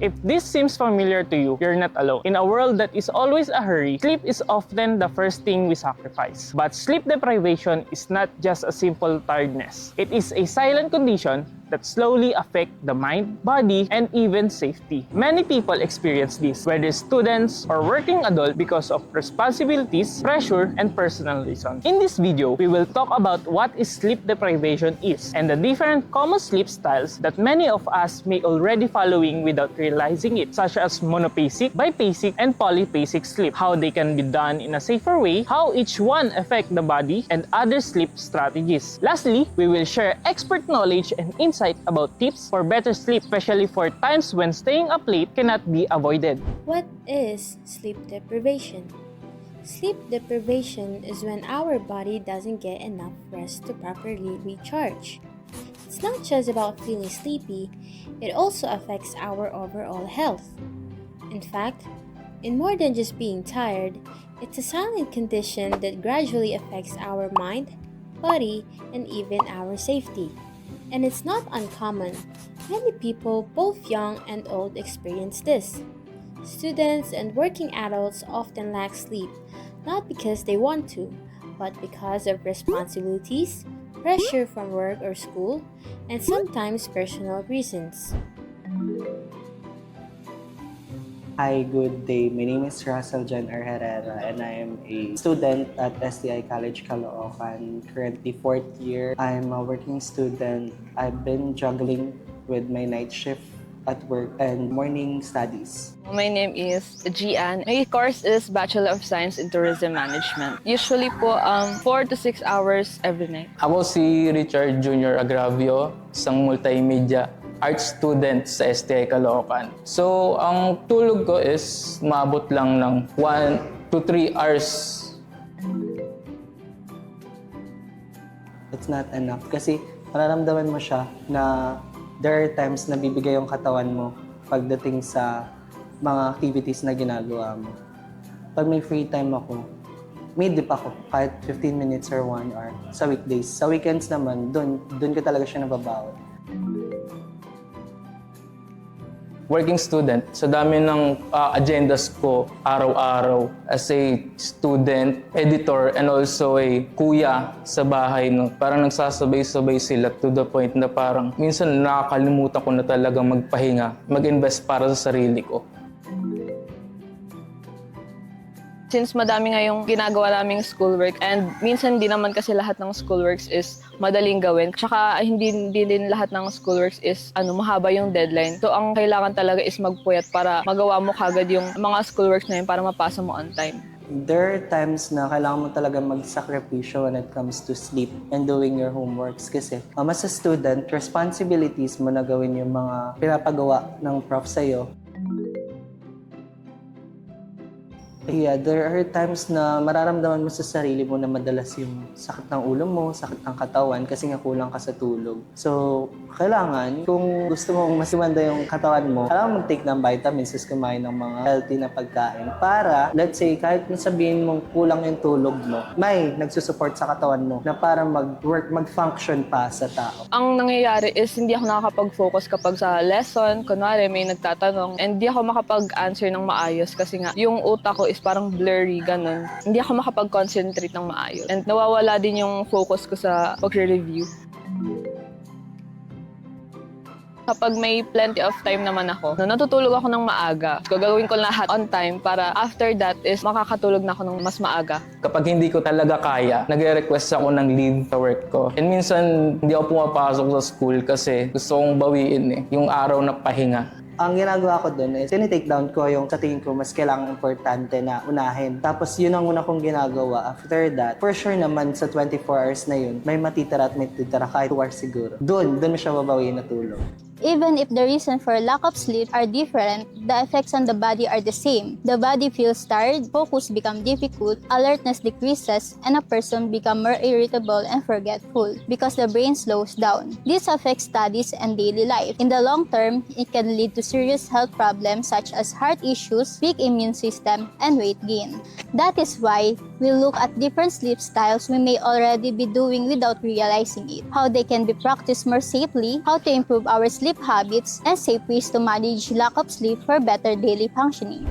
If this seems familiar to you, you're not alone. In a world that is always a hurry, sleep is often the first thing we sacrifice. But sleep deprivation is not just a simple tiredness. It is a silent condition that slowly affect the mind, body, and even safety. Many people experience this, whether students or working adults, because of responsibilities, pressure, and personal reasons. In this video, we will talk about what is sleep deprivation is and the different common sleep styles that many of us may already following without realizing it, such as monophasic, biphasic, and polyphasic sleep, how they can be done in a safer way, how each one affect the body, and other sleep strategies. Lastly, we will share expert knowledge and insight about tips for better sleep, especially for times when staying up late cannot be avoided. What is sleep deprivation? Sleep deprivation is when our body doesn't get enough rest to properly recharge. It's not just about feeling sleepy, it also affects our overall health. In fact, in more than just being tired, it's a silent condition that gradually affects our mind, body, and even our safety. And it's not uncommon. Many people, both young and old, experience this. Students and working adults often lack sleep, not because they want to, but because of responsibilities, pressure from work or school, and sometimes personal reasons. Hi, good day. My name is Russell John Herrera and I am a student at STI College Caloocan, currently 4th year. I'm a working student. I've been juggling with my night shift at work and morning studies. My name is Gian. My course is Bachelor of Science in Tourism Management. Usually po 4 to 6 hours every night. Ako si Richard Jr. Agravio, isang multimedia art student sa STI Caloocan. So, ang tulog ko is maabot lang ng 1 to 3 hours. It's not enough kasi mararamdaman mo siya na there are times na bibigay yung katawan mo pagdating sa mga activities na ginagawa mo. Pag may free time ako, may dip ako kahit 15 minutes or 1 hour sa weekdays. Sa weekends naman, doon ko talaga siya nababawi. Working student, sa dami ng agendas ko araw-araw as a student, editor, and also a kuya sa bahay. No? Parang nagsasabay-sabay sila to the point na parang minsan nakakalimutan ko na talaga magpahinga, mag-invest para sa sarili ko. Since madami ngayong ginagawa naming schoolwork and minsan di naman kasi lahat ng schoolworks is madaling gawin. Tsaka hindi din lahat ng schoolworks is mahaba yung deadline. So ang kailangan talaga is magpuyat para magawa mo kagad yung mga schoolworks na yun para mapasa mo on time. There are times na kailangan mo talaga magsakripisyo when it comes to sleep and doing your homeworks kasi as a student, responsibilities mo na gawin yung mga pinapagawa ng prof sa'yo. Yeah, there are times na mararamdaman mo sa sarili mo na madalas yung sakit ng ulo mo, sakit ng katawan kasi nga kulang ka sa tulog. So, kailangan, kung gusto mong mas gumanda yung katawan mo, kailangan mag-take ng vitamins, kumain ng mga healthy na pagkain para, let's say, kahit sabihin mong kulang yung tulog mo, may nagsusupport sa katawan mo na para mag-work, mag-function pa sa tao. Ang nangyayari is hindi ako nakakapag-focus kapag sa lesson, kunwari may nagtatanong, and hindi ako makapag-answer ng maayos kasi nga yung utak ko is parang blurry, ganun. Hindi ako makapag-concentrate ng maayos. And nawawala din yung focus ko sa pag-review. Kapag may plenty of time naman ako, natutulog ako ng maaga. Gagawin ko lahat on time para after that is makakatulog na ako ng mas maaga. Kapag hindi ko talaga kaya, nagre-request ako ng leave sa work ko. And minsan, hindi ako pumapasok sa school kasi gusto kong bawiin yung araw na pahinga. Ang ginagawa ko doon is tinitake down ko yung sa tingin ko mas kailangan importante na unahin. Tapos yun ang una kong ginagawa. After that, for sure naman sa 24 hours na yun, may matitira at may titira kahit 2 hours siguro. Doon mo siya babawiin na tulog. Even if the reason for lack of sleep are different, the effects on the body are the same. The body feels tired, focus becomes difficult, alertness decreases, and a person becomes more irritable and forgetful because the brain slows down. This affects studies and daily life. In the long term, it can lead to serious health problems such as heart issues, weak immune system, and weight gain. That is why we look at different sleep styles we may already be doing without realizing it, how they can be practiced more safely, how to improve our sleep habits, and safe ways to manage lack of sleep for better daily functioning.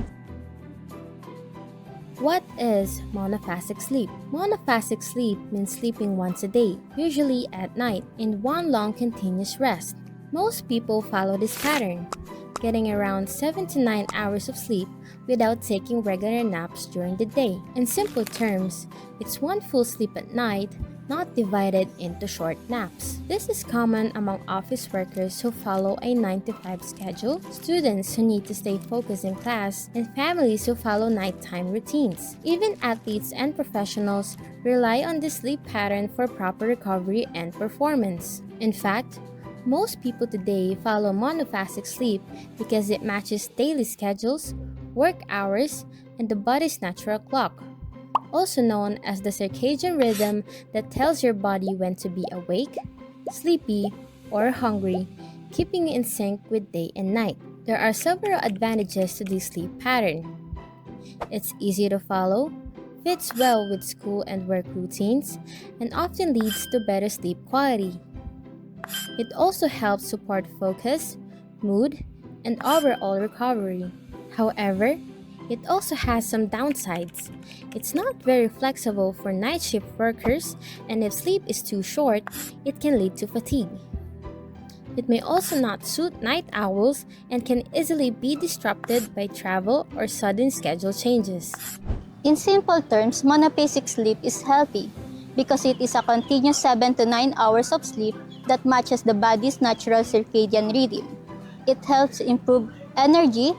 What is monophasic sleep? Monophasic sleep means sleeping once a day, usually at night, in one long continuous rest. Most people follow this pattern, getting around 7 to 9 hours of sleep without taking regular naps during the day. In simple terms, it's one full sleep at night, not divided into short naps. This is common among office workers who follow a 9-to-5 schedule, students who need to stay focused in class, and families who follow nighttime routines. Even athletes and professionals rely on this sleep pattern for proper recovery and performance. In fact, most people today follow monophasic sleep because it matches daily schedules, work hours, and the body's natural clock, also known as the circadian rhythm that tells your body when to be awake, sleepy, or hungry, keeping you in sync with day and night. There are several advantages to this sleep pattern. It's easy to follow, fits well with school and work routines, and often leads to better sleep quality. It also helps support focus, mood, and overall recovery. However, it also has some downsides. It's not very flexible for night shift workers, and if sleep is too short, it can lead to fatigue. It may also not suit night owls and can easily be disrupted by travel or sudden schedule changes. In simple terms, monophasic sleep is healthy because it is a continuous 7 to 9 hours of sleep that matches the body's natural circadian rhythm. It helps improve energy,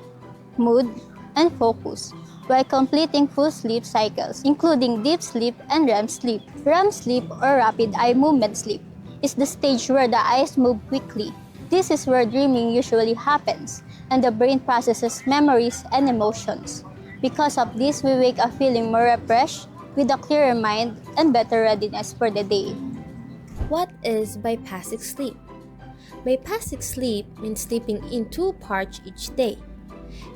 mood, and focus while completing full sleep cycles, including deep sleep and REM sleep. REM sleep, or rapid eye movement sleep, is the stage where the eyes move quickly. This is where dreaming usually happens, and the brain processes memories and emotions. Because of this, we wake up feeling more refreshed, with a clearer mind and better readiness for the day. What is biphasic sleep? Biphasic sleep means sleeping in 2 parts each day.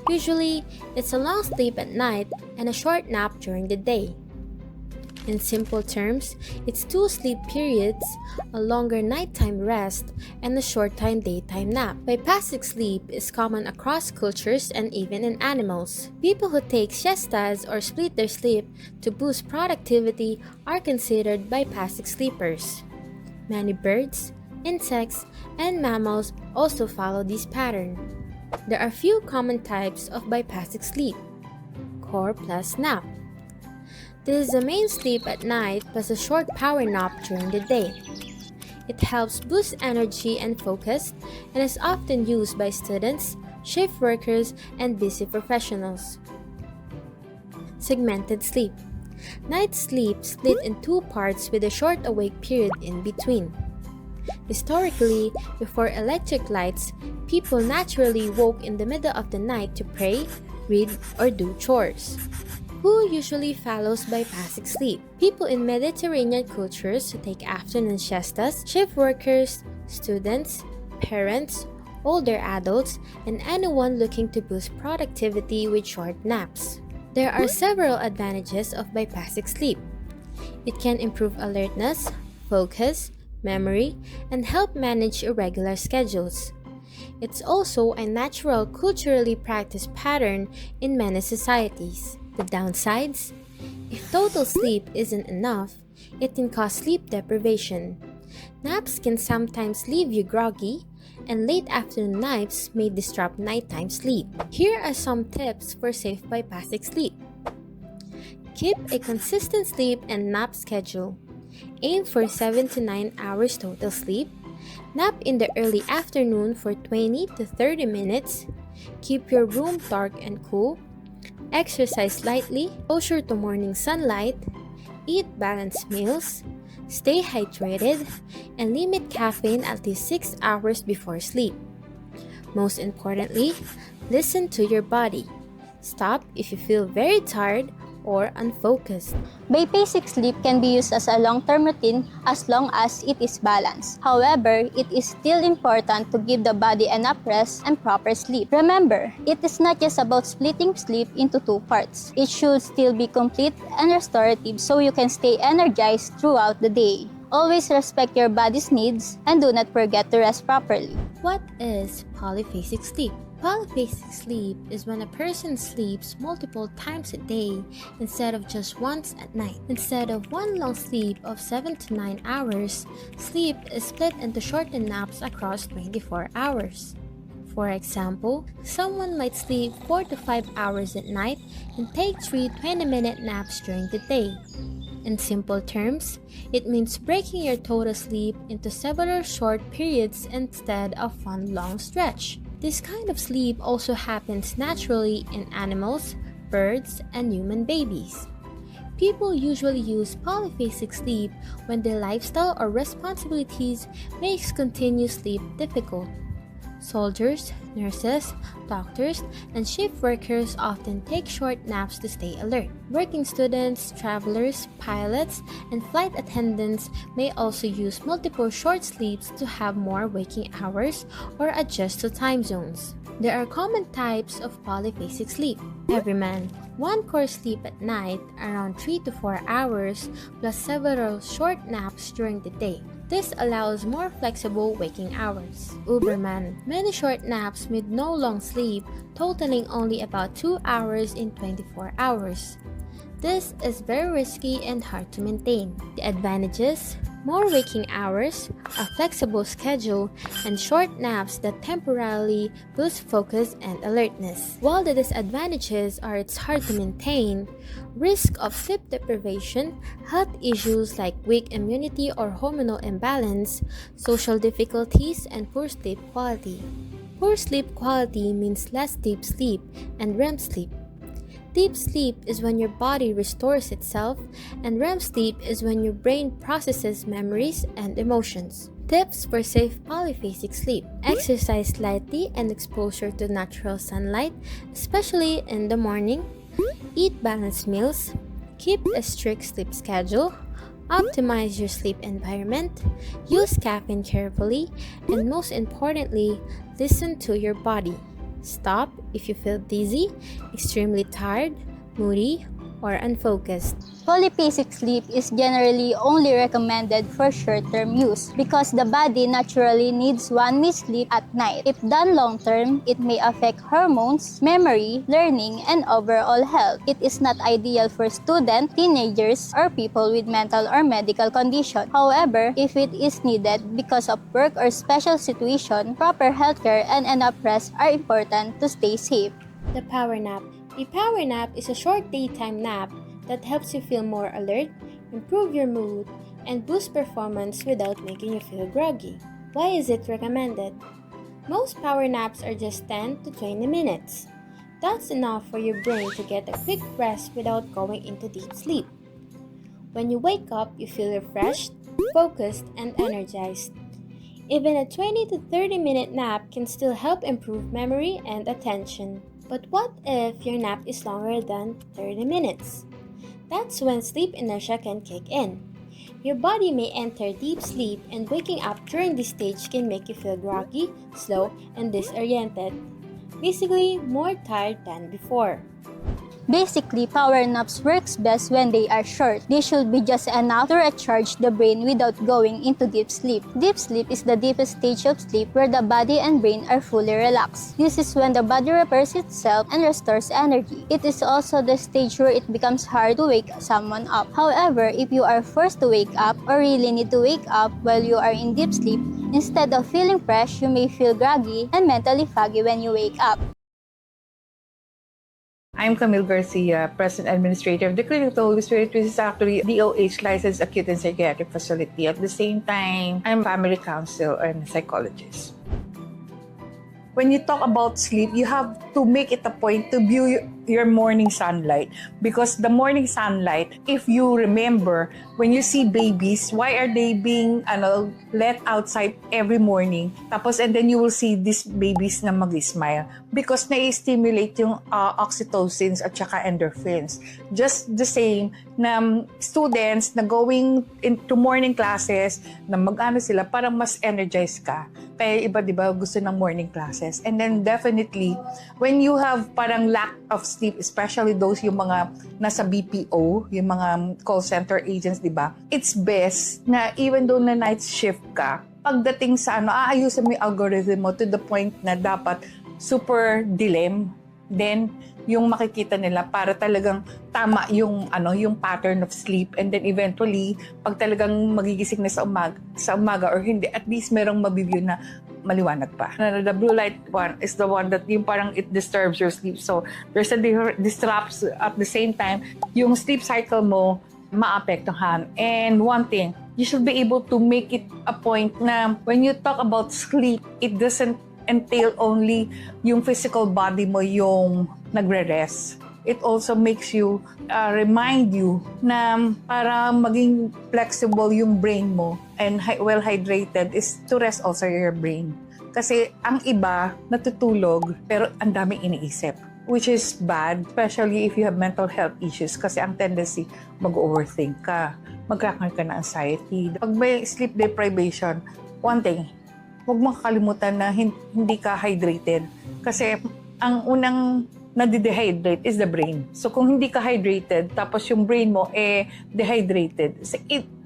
Usually, it's a long sleep at night and a short nap during the day. In simple terms, it's 2 sleep periods, a longer nighttime rest, and a short-time daytime nap. Biphasic sleep is common across cultures and even in animals. People who take siestas or split their sleep to boost productivity are considered biphasic sleepers. Many birds, insects, and mammals also follow this pattern. There are few common types of biphasic sleep. Core plus nap. This is the main sleep at night plus a short power nap during the day. It helps boost energy and focus and is often used by students, shift workers, and busy professionals. Segmented sleep. Night sleep split in 2 parts with a short awake period in between. Historically, before electric lights, people naturally woke in the middle of the night to pray, read, or do chores. Who usually follows bypassing sleep? People in Mediterranean cultures who take afternoon siestas, shift workers, students, parents, older adults, and anyone looking to boost productivity with short naps. There are several advantages of bypassing sleep. It can improve alertness, focus, memory, and help manage irregular schedules. It's also a natural culturally practiced pattern in many societies. The downsides? If total sleep isn't enough, it can cause sleep deprivation. Naps can sometimes leave you groggy, and late afternoon naps may disrupt nighttime sleep. Here are some tips for safe bypassing sleep. Keep a consistent sleep and nap schedule. Aim for 7 to 9 hours total sleep. Nap in the early afternoon for 20 to 30 minutes. Keep your room dark and cool. Exercise lightly, closer to morning sunlight. Eat balanced meals. Stay hydrated, and limit caffeine at least 6 hours before sleep. Most importantly, listen to your body. Stop if you feel very tired or unfocused. Bypassing sleep can be used as a long-term routine as long as it is balanced. However, it is still important to give the body enough rest and proper sleep. Remember, it is not just about splitting sleep into two parts. It should still be complete and restorative so you can stay energized throughout the day. Always respect your body's needs and do not forget to rest properly. What is polyphasic sleep? Polyphasic sleep is when a person sleeps multiple times a day instead of just once at night. Instead of one long sleep of 7 to 9 hours, sleep is split into shortened naps across 24 hours. For example, someone might sleep 4 to 5 hours at night and take 3 20-minute naps during the day. In simple terms, it means breaking your total sleep into several short periods instead of one long stretch. This kind of sleep also happens naturally in animals, birds, and human babies. People usually use polyphasic sleep when their lifestyle or responsibilities makes continuous sleep difficult. Soldiers, nurses, doctors, and shift workers often take short naps to stay alert. Working students, travelers, pilots, and flight attendants may also use multiple short sleeps to have more waking hours or adjust to time zones. There are common types of polyphasic sleep. Everyman, one core sleep at night around 3 to 4 hours plus several short naps during the day. This allows more flexible waking hours. Uberman, many short naps with no long sleep, totaling only about 2 hours in 24 hours. This is very risky and hard to maintain. The advantages: more waking hours, a flexible schedule, and short naps that temporarily boost focus and alertness. While the disadvantages are it's hard to maintain, risk of sleep deprivation, health issues like weak immunity or hormonal imbalance, social difficulties, and poor sleep quality. Poor sleep quality means less deep sleep and REM sleep. Deep sleep is when your body restores itself, and REM sleep is when your brain processes memories and emotions. Tips for safe polyphasic sleep: exercise lightly and exposure to natural sunlight, especially in the morning. Eat balanced meals. Keep a strict sleep schedule. Optimize your sleep environment. Use caffeine carefully. And most importantly, listen to your body. Stop if you feel dizzy, extremely tired, moody, or unfocused. Polyphasic sleep is generally only recommended for short-term use because the body naturally needs 1 minute sleep at night. If done long-term, it may affect hormones, memory, learning, and overall health. It is not ideal for students, teenagers, or people with mental or medical condition. However, if it is needed because of work or special situation, proper healthcare and enough rest are important to stay safe. The power nap. A power nap is a short daytime nap that helps you feel more alert, improve your mood, and boost performance without making you feel groggy. Why is it recommended? Most power naps are just 10 to 20 minutes. That's enough for your brain to get a quick rest without going into deep sleep. When you wake up, you feel refreshed, focused, and energized. Even a 20 to 30 minute nap can still help improve memory and attention. But what if your nap is longer than 30 minutes? That's when sleep inertia can kick in. Your body may enter deep sleep, and waking up during this stage can make you feel groggy, slow, and disoriented. Basically, more tired than before. Basically, power naps works best when they are short. They should be just enough to recharge the brain without going into deep sleep. Deep sleep is the deepest stage of sleep where the body and brain are fully relaxed. This is when the body repairs itself and restores energy. It is also the stage where it becomes hard to wake someone up. However, if you are forced to wake up or really need to wake up while you are in deep sleep, instead of feeling fresh, you may feel groggy and mentally foggy when you wake up. I'm Camille Garcia, President Administrator of the Clinic of the Holy Spirit, which is actually DOH licensed acute and psychiatric facility. At the same time, I'm family counselor and psychologist. When you talk about sleep, you have to make it a point to view your morning sunlight, because the morning sunlight, if you remember, when you see babies, why are they being let outside every morning? Tapos, and then you will see these babies na mag-smile because na-stimulate yung oxytocins at saka endorphins. Just the same na students na going into morning classes, na mag-ano sila, parang mas energized ka. Kaya iba, di ba, gusto ng morning classes. And then definitely, when you have parang lack of sleep, especially those yung mga nasa BPO, yung mga call center agents, di ba? It's best na even though na night shift ka, pagdating sa aayusin mo yung algorithm mo to the point na dapat super dilim. Then, yung makikita nila para talagang tama yung yung pattern of sleep, and then eventually pag talagang magigising na sa umaga or hindi, at least merong mabibigyo na maliwanag pa. The blue light one is the one that yung parang it disturbs your sleep, so there's a disrupts at the same time yung sleep cycle mo maapektuhan. And one thing, you should be able to make it a point na when you talk about sleep, it doesn't entail only yung physical body mo yung nagre-rest. It also makes you, remind you na para maging flexible yung brain mo and well-hydrated is to rest also your brain. Kasi ang iba natutulog pero ang daming iniisip, which is bad, especially if you have mental health issues, kasi ang tendency mag-overthink ka, magkakaroon ka na anxiety. Pag may sleep deprivation, one thing, huwag mong kakalimutan na hindi ka hydrated. Kasi ang unang nade-dehydrate is the brain. So kung hindi ka hydrated, tapos yung brain mo dehydrated,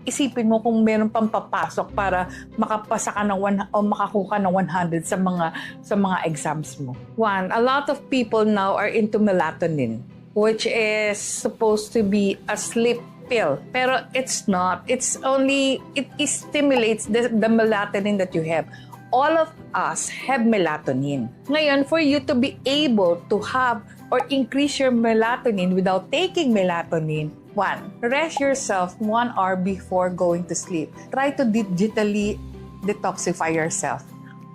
isipin mo kung meron pang papasok para makapasa ka ng makakuha ng 100 sa mga exams mo. One, a lot of people now are into melatonin, which is supposed to be a sleep pill. Pero it's not. It's only, it stimulates the melatonin that you have. All of us have melatonin. Ngayon, for you to be able to have or increase your melatonin without taking melatonin, one, rest yourself 1 hour before going to sleep. Try to digitally detoxify yourself.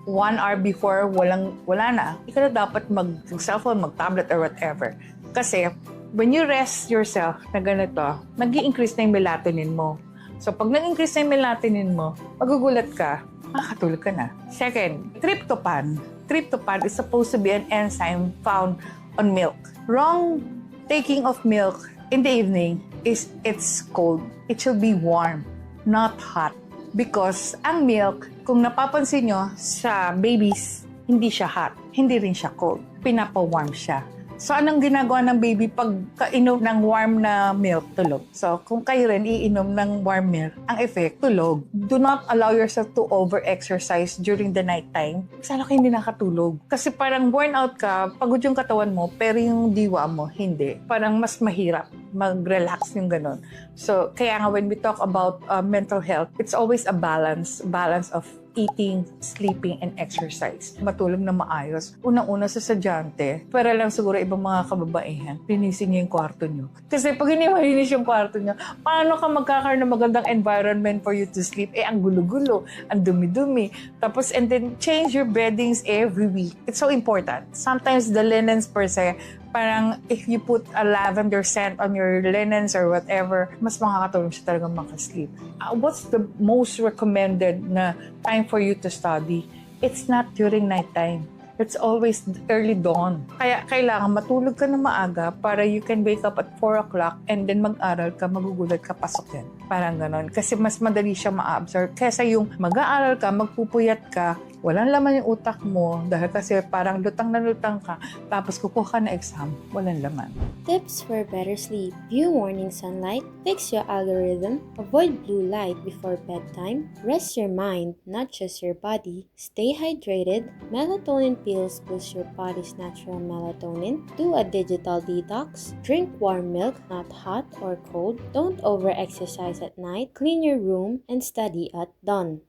1 hour before, wala na. Hindi ka na dapat mag-cellphone, mag-tablet, or whatever. Kasi, when you rest yourself na ganito, nag-i-increase na yung melatonin mo. So, pag nag-increase na yung melatonin mo, magugulat ka, makakatulog ka na. Second, tryptophan. Tryptophan is supposed to be an enzyme found on milk. Wrong taking of milk in the evening is it's cold. It should be warm, not hot. Because ang milk, kung napapansin nyo sa babies, hindi siya hot, hindi rin siya cold. Pinapa-warm siya. So, anong ginagawa ng baby pag kainom ng warm na milk? Tulog. So, kung kayo rin iinom ng warm milk, ang effect, tulog. Do not allow yourself to over-exercise during the night time. Sana kayo hindi nakatulog. Kasi parang burn out ka, pagod yung katawan mo, pero yung diwa mo, hindi. Parang mas mahirap mag-relax yung ganun. So, kaya nga when we talk about mental health, it's always a balance of eating, sleeping, and exercise. Matulog na maayos. Unang-una sa sadyante, para lang siguro ibang mga kababaihan, linisin niyo yung kwarto niyo. Kasi pag hindi malinis yung kwarto niyo, paano ka magkakaroon ng magandang environment for you to sleep? Ang gulo-gulo, ang dumi-dumi. Tapos, and then, change your beddings every week. It's so important. Sometimes the linens per se, parang if you put a lavender scent on your linens or whatever, mas makakatulong siya talaga makasleep. What's the most recommended na time for you to study? It's not during nighttime. it's always early dawn. Kaya kailangan matulog ka na maaga para you can wake up at 4 o'clock and then mag-aral ka, magugulat ka, pasok yan. Parang ganon. Kasi mas madali siya ma-absorb. Kesa yung mag-aaral ka, magpupuyat ka, walang laman yung utak mo dahil kasi parang lutang na lutang ka, tapos kukuha ka na exam, walang laman. Tips for better sleep. View morning sunlight, fix your algorithm, avoid blue light before bedtime, rest your mind, not just your body, stay hydrated, melatonin pills boost your body's natural melatonin, do a digital detox, drink warm milk, not hot or cold, don't over-exercise at night, clean your room, and study at dawn.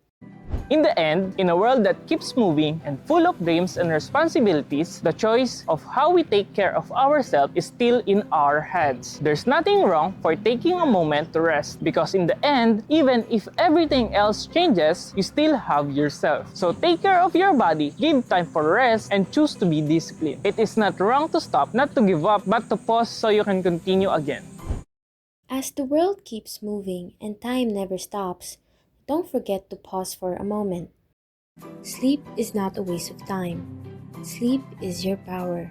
In the end, in a world that keeps moving and full of dreams and responsibilities, the choice of how we take care of ourselves is still in our hands. There's nothing wrong for taking a moment to rest because in the end, even if everything else changes, you still have yourself. So take care of your body, give time for rest, and choose to be disciplined. It is not wrong to stop, not to give up, but to pause so you can continue again. As the world keeps moving and time never stops, don't forget to pause for a moment. Sleep is not a waste of time. Sleep is your power.